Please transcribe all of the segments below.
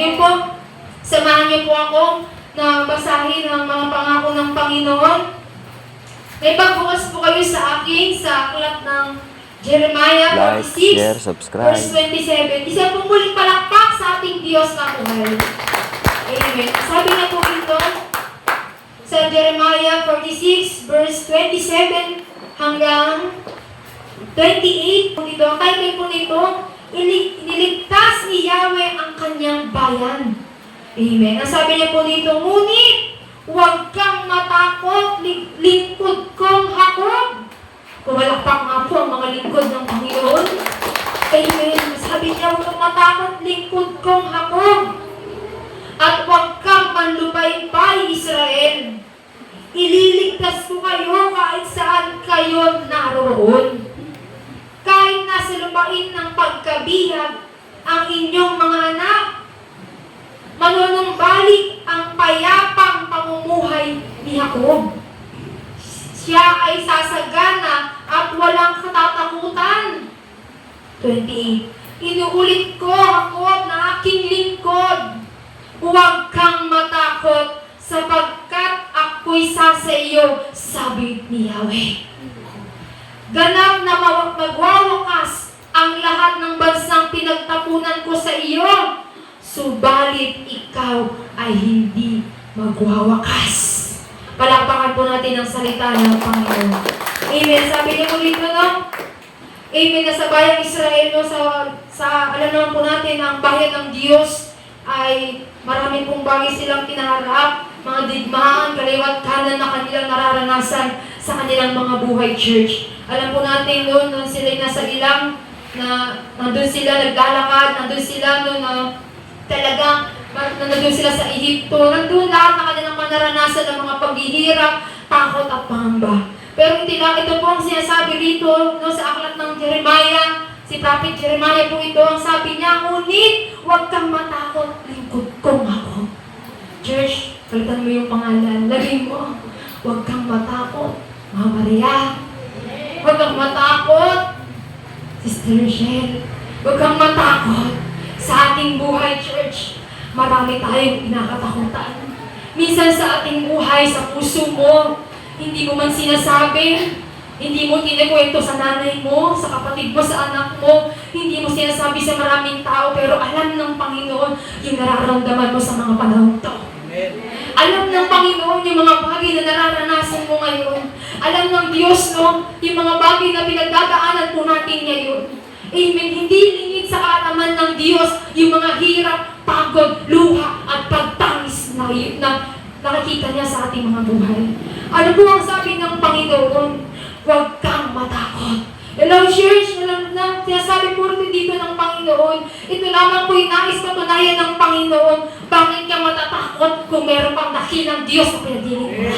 Ngayon po, samahan niyo po ako na basahin ang mga pangako ng Panginoon. May pagbukas po kayo sa akin sa aklat ng Jeremiah Like, 46, share, subscribe. verse 27. Isa pong muling palakpak sa ating Diyos na buhay. Amen. Sabi na po ito sa Jeremiah 46, verse 27 hanggang 28 po dito. Ang title po nito, Iniligtas ni Yahweh ang kanyang bayan. Amen. Ang sabi niya po dito, ngunit huwag kang matakot, lingkod kong Jacob. Kumalakpak nga po ang mga lingkod ng Panginoon. Amen. Sabi niya, huwag kang matakot, lingkod kong Jacob. At huwag kang manlupaybay, Israel. Ililigtas ko kayo kahit saan kayo naroon. Kahit nasa lupain ng pagkabihag ang inyong mga anak, manunumbalik ang payapang pamumuhay ni Jacob. Siya ay sasagana at walang katatakutan. 28. Inuulit ko, Jacob, na aking lingkod. Huwag kang matakot sapagkat ako'y sa iyo, sabi ni Yahweh. Ganap na magwawakas ang lahat ng bansang pinagtapunan ko sa iyo, subalit ikaw ay hindi magwawakas. Palakpakan po natin ang salita ng Panginoon. Amen. Sabi niyo po dito, no? Amen. Na sa bayang Israel, no? Alam naman po natin, ang bayan ng Diyos ay marami pong bagay silang kinaharap, mga digmaan, kaliwat kanan na kanilang nararanasan sa kanilang mga buhay, church. Alam po natin doon, nung sila nasa ilang, na nandun sila naglalakad, nandun sila noon na talagang, nandun sila sa Ehipto, nandun lahat na kanilang manaranasan ng mga paghihirap, takot at pangamba. Pero hindi lang ito po ang sinasabi dito, no, sa aklat ng Jeremiah, si Prophet Jeremiah po ito, ang sabi niya, ngunit huwag kang matakot, lingkod kong ako. Church, palitan mo yung pangalan, lagay mo, huwag kang matakot, Mama Maria. Huwag kang matakot, Sister Rochelle. Huwag kang matakot sa ating buhay, church. Marami tayong pinakatakutan. Minsan sa ating buhay, sa puso mo, hindi mo man sinasabi, hindi mo tinikwento sa nanay mo, sa kapatid mo, sa anak mo, hindi mo sinasabi sa maraming tao, pero alam ng Panginoon yung nararamdaman mo sa mga panahon to. Alam ng Panginoon yung mga bagay na nararanasan mo ngayon. Alam ng Diyos, no, yung mga bagay na pinagdadaanan po natin ngayon. Amen. Hindi lingid sa kaalaman ng Diyos yung mga hirap, pagod, luha, at pagtangis na nakikita niya sa ating mga buhay. Ano po ang sabi ng Panginoon? Huwag kang matakot. Hello, church. Alam na, sinasabi po rin dito ng Panginoon. Ito lamang po yung nais patunayan ng Panginoon. Bakit ka matatakot kung meron pang dakilang Diyos na pinaglilingkuran?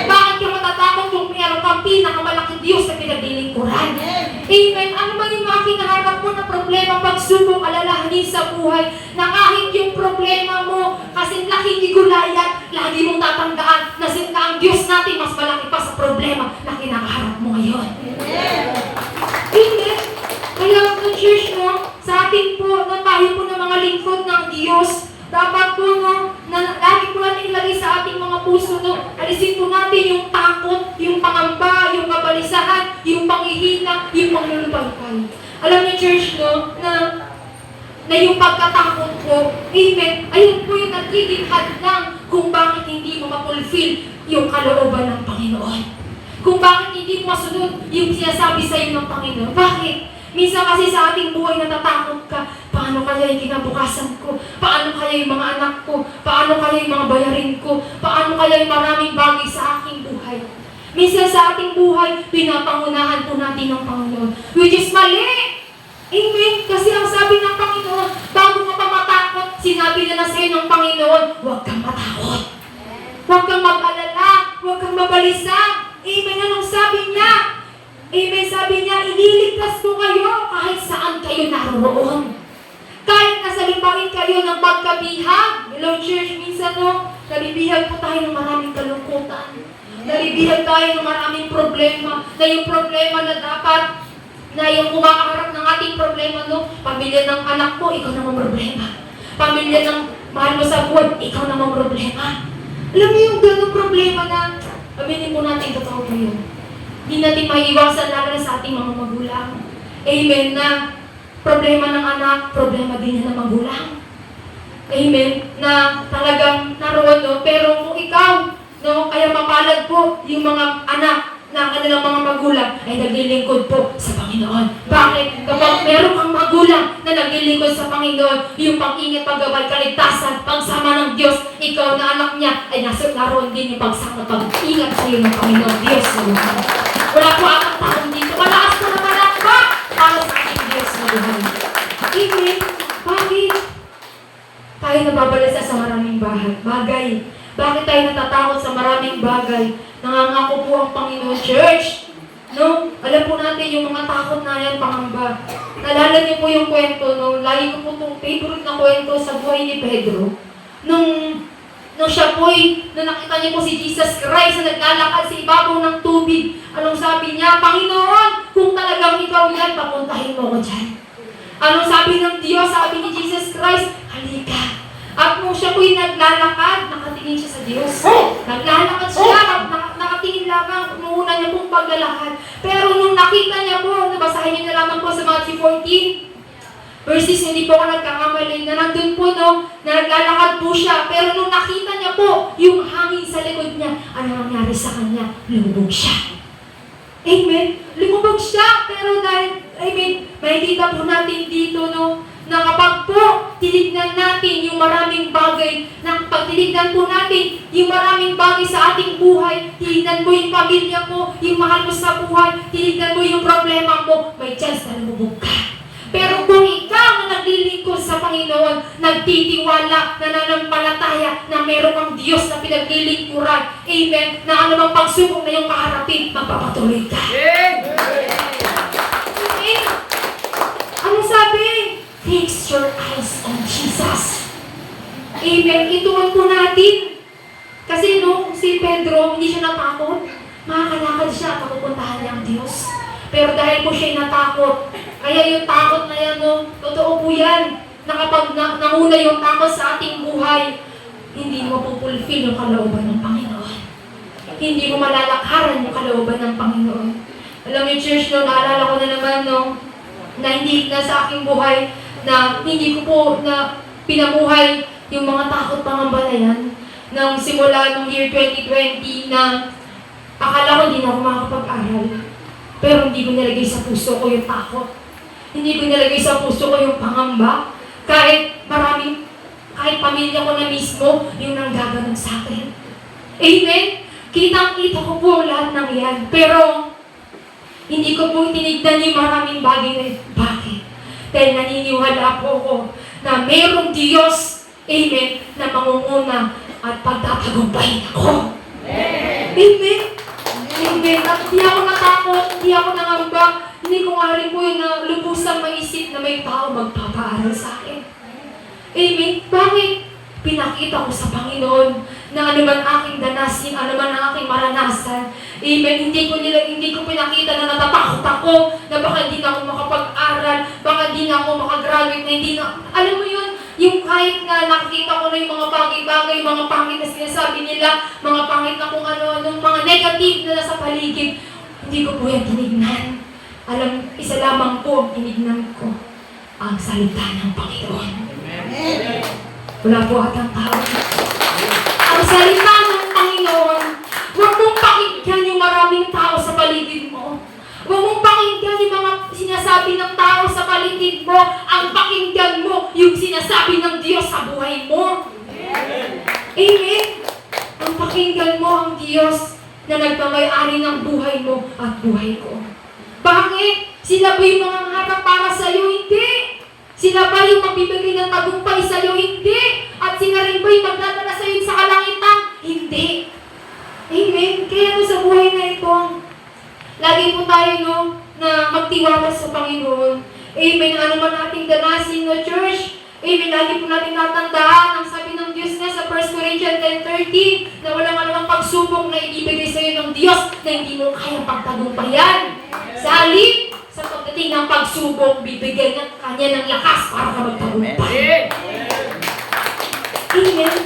Bakit ka matatakot kung meron pang pinakamalaking Diyos na pinaglilingkuran? Amen. Ano ba yung mga kinaharap mo na problema, pagsubok, alalahanin sa buhay, na kahit yung problema mo, kasi laki ni Goliath, lagi mong tatandaan na ang Diyos natin mas malaki pa sa problema na kinakaharap mo ngayon. Amen. Kaya ng church, no, sa ating po, na tayo po ng mga lingkod ng Diyos, dapat po, no, na lagi po natin ilagay sa ating mga puso, no, alisin po natin yung takot, yung pangamba, yung kabalisahan, yung panghihina, yung panglulupagpay. Alam niyo, church, no, na yung pagkatakot po, amen, ayun po yung nagiging hadlang kung bakit hindi mo mapulfill yung kalooban ng Panginoon. Kung bakit hindi mo masunod yung sinasabi sa iyo ng Panginoon. Bakit? Minsan kasi sa ating buhay natatakot ka, paano kaya yung kinabukasan ko? Paano kaya yung mga anak ko? Paano kaya yung mga bayarin ko? Paano kaya yung maraming bagay sa aking buhay? Minsan sa ating buhay, pinapangunahan po natin ng Panginoon. Which is mali! Amen. Kasi ang sabi ng Panginoon, bago ka pa matakot, sinabi na sa iyo ng Panginoon, huwag kang matakot. Huwag kang mag-alala. Huwag kang mabalisa. Amen. Anong sabi niya? Amen. Sabi niya, ililigtas ko kayo kahit saan kayo naroon. Kahit nasa lupain kayo ng pagkabihag. Hello, church. Minsan, no, nabibihag po tayo ng maraming kalungkutan. Nabibihag tayo ng maraming problema. Na yung problema na dapat na yung kumakaharap ng ating problema, no? Pamilya ng anak ko, ikaw naman problema. pamilya ng mahal mo sa buwan, ikaw namang problema. Alam mo yung ganong problema na, aminin po natin, totoo po yun. Hindi natin maiiwasan lalo na sa ating mga magulang. Amen na problema ng anak, problema din yan ng magulang. Amen na talagang naroon, no? Pero kung ikaw, no, kaya mapalad po yung mga anak na kanilang mga magulang ay naglilingkod po sa Panginoon. Bakit? Kapag meron kang magulang na naglilingkod sa Panginoon, yung pag-ingat, paggabal, kaligtasan, pagsama ng Diyos, ikaw na anak niya, ay naroon din yung pagsama, pag-ingat sa iyo ng Panginoon Diyos na buhay. Wala po akong taon dito. Malakas na naman ako para sa ating Diyos na buhay. Amen. Bakit? Tayo nababalasa sa maraming bagay. Bakit tayo natatakot sa maraming bagay? Nangangako po ang Panginoon Church. No? Alam po natin yung mga takot na yan, pangamba. Nalala niyo po yung kwento, no? Lagi ko po itong favorite na kwento sa buhay ni Pedro. Nung siya po nung nakita niyo po si Jesus Christ na naglalakad sa ibabaw ng tubig, anong sabi niya? Panginoon, kung talagang ikaw yan, papuntahin mo ko dyan. Anong sabi ng Diyos? Sabi ni Jesus Christ, halika. At nung siya po'y naglalakad, nakatingin siya sa Diyos. Naglalakad siya, nakatingin lamang, muna niya pong paglalakad. Pero nung nakita niya po, nabasahin niyo na lamang po sa Matthew 14, verses, hindi po ako nagkakamali, na nandun po, no, na naglalakad po siya. Pero nung nakita niya po, yung hangin sa likod niya, ano nangyari sa kanya? Lumubog siya. Amen? Lumubog siya, pero dahil, amen, makikita po natin dito, no, na kapag po tinignan natin yung maraming bagay, na pag tinignan po natin yung maraming bagay sa ating buhay, tinignan mo yung pamilya mo, yung mahal mo sa buhay, tinignan mo yung problema mo, may chance na lumubog ka. Pero kung ikaw na naglilingkod sa Panginoon, nagtitiwala, nananampalataya na meron kang Diyos na pinaglilingkuran, amen, na anumang pagsubok na yung kaharapin, magpapatuloy ka. Amen. Ano sabi? Fix your eyes on Jesus. Amen. Ituon po natin. Kasi no, si Pedro, hindi siya natakot. Makakalakad siya at mapupuntahan niya ang Diyos. Pero dahil po siya'y natakot, kaya yung takot na yan, no, totoo po yan, na kapag nanguna yung takot sa ating buhay, hindi mo pupulfill yung kalooban ng Panginoon. Hindi mo malalakaran yung kalooban ng Panginoon. Alam mo, church, no, naalala ko na naman, no, na hindi na sa aking buhay, na hindi ko po na pinabuhay yung mga takot pangamba na yan. Nang simula nung year 2020 na akala ko hindi na ako makakapag-aral. Pero hindi ko nilagay sa puso ko yung takot. Hindi ko nilagay sa puso ko yung pangamba. Kahit pamilya ko na mismo yung nanggaganon sa akin. Amen? Kitang-kita ko po ang lahat ng yan. Pero hindi ko po tinignan yung maraming bagay na yun. Bakit? Dahil naniniwala po ko na mayroong Diyos, amen, na mangunguna at pagtatagumpayin ako. Amen? Amen. At hindi ako natakot, hindi ako nangamba, hindi ko nga rin po yung lubusang maisip na may tao magpapaaral sa akin. Amen? Bakit? Pinakita ko sa Panginoon na ano man aking danasin, ano man ang aking maranasan. Amen. Hindi ko pinakita na natatakot ako, na baka hindi na ako makapag-aral, baka hindi na ako makagraduate, na hindi na, alam mo yun, yung kahit na nakikita ko na yung mga bagay-bagay, mga pangit na sinasabi nila, mga pangit na kung ano, mga negative na nasa paligid, hindi ko po yan tinignan. Alam, isa lamang po ang tinignan ko, ang salita ng Panginoon. Amen. Wala po atang tao. Ang salita ng Panginoon, huwag mong pakinggan yung maraming tao sa paligid mo. Huwag mong pakinggan yung mga sinasabi ng tao sa paligid mo. Ang pakinggan mo yung sinasabi ng Diyos sa buhay mo. Amen? Ang pakinggan mo ang Diyos na nagmamay-ari ng buhay mo at buhay ko. Bakit? Sila ba yung mga harap para sa iyo? Hindi. Sila ba yung magbibigay ng tagumpay sa iyo? Hindi. At sila rin ba yung magdadala sa iyo sa kalangitan? Hindi. Amen? Kaya sa buhay na ito, lagi po tayo, no, na magtiwala sa Panginoon. Amen. Ano man nating danasin, no, church? Amen. Lagi po natin natandaan ang sabi ng Diyos na sa 1 Corinthians 10:13 na walang anumang pagsubok na ibibigay sa iyo ng Diyos na hindi mo kayang pagtagumpayan. Sa halip, sa pagdating ng pagsubok, bibigyan ng kanya ng lakas para ka magtagumpay. Amen.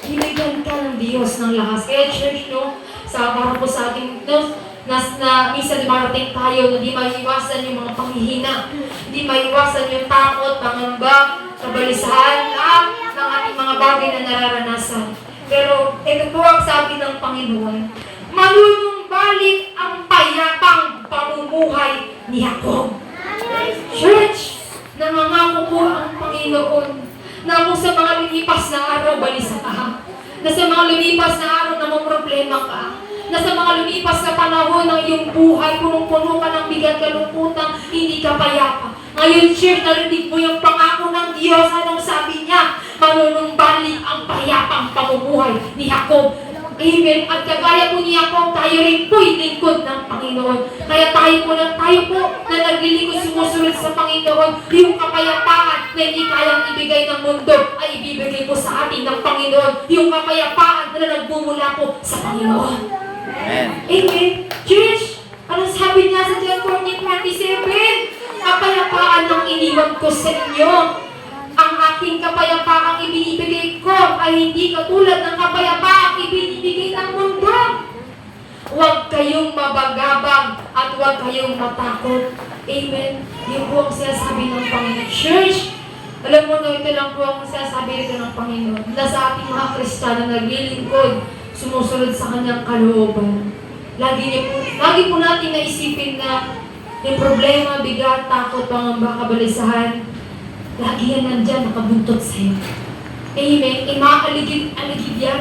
Binigyan ka ng Diyos ng lakas. Kaya church, no, para po sa ating, no, na minsan dumarating tayo na di maiwasan yung mga panghihina, di maiwasan yung takot, pangamba, kabalisahan ng ating mga bagay na nararanasan. Pero ito po ang sabi ng Panginoon, manunumbalik ang payapang pamumuhay ni Jacob. Church, nangangako po ang Panginoon na kung sa mga lumipas na araw, balisa ka. Na sa mga lumipas na araw na problema ka. Na sa mga lumipas na panahon ng iyong buhay, punong-puno ka ng bigat, kalungkutan, hindi ka payapa. Ngayon, church, narinig mo yung pangako ng Diyos. Anong sabi niya? Manunumbalik ang payapang pamumuhay ni Jacob. Amen. At kagaya po ni Jacob, tayo rin po'y lingkod ng Panginoon. Kaya tayo po na naglilingkod, sumusunod sa Panginoon. Yung kapayapaan na hindi kayang ibigay ng mundo ay ibibigay po sa atin ng Panginoon. Yung kapayapaan na nagmumula po sa Panginoon. Amen. Amen. Church, ano sabi niya sa John 14:27? Kapayapaan ang iniwan ko sa inyo. Ang aking kapayapaang ibinibigay ko ay hindi katulad ng kapayapaang ibinibigay ng mundo. Huwag kayong mabagabag at huwag kayong matakot. Amen. Yun po ang sinasabi ng Panginoon. Church, alam mo na ito lang po ang sinasabi ito ng Panginoon. Na sa ating mga Kristiyano naglilingkod, sumusunod sa kanyang kalooban. Lagi po natin naisipin na yung problema, bigat, takot, pangamba, kabalisahan, lagi yan nandyan, nakabuntot sa'yo. Amen. Imaaligid yan.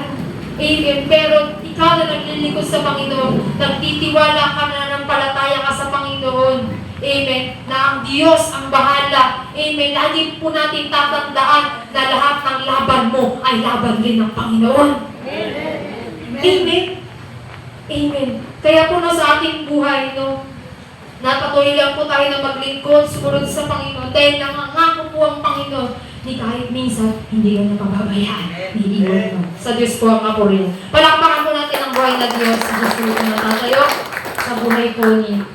Amen. Pero ikaw na naglilingkod sa Panginoon, nagtitiwala ka na ng palataya ka sa Panginoon. Amen. Na ang Diyos ang bahala. Amen. Lagi po natin tatandaan na lahat ng laban mo ay laban din ng Panginoon. Amen. Amen. Amen. Kaya po sa ating buhay, no, napatuloy lang po tayo na maglingkod, sumunod sa Panginoon. Dahil nangangako po ang Panginoon, ni kahit minsan, hindi ka napapabayaan. Hindi mo. Sa Diyos po ang kapurihan. Palakpakan po natin ang buhay na Diyos. Sa Diyos po na tatayo sa buhay po niya.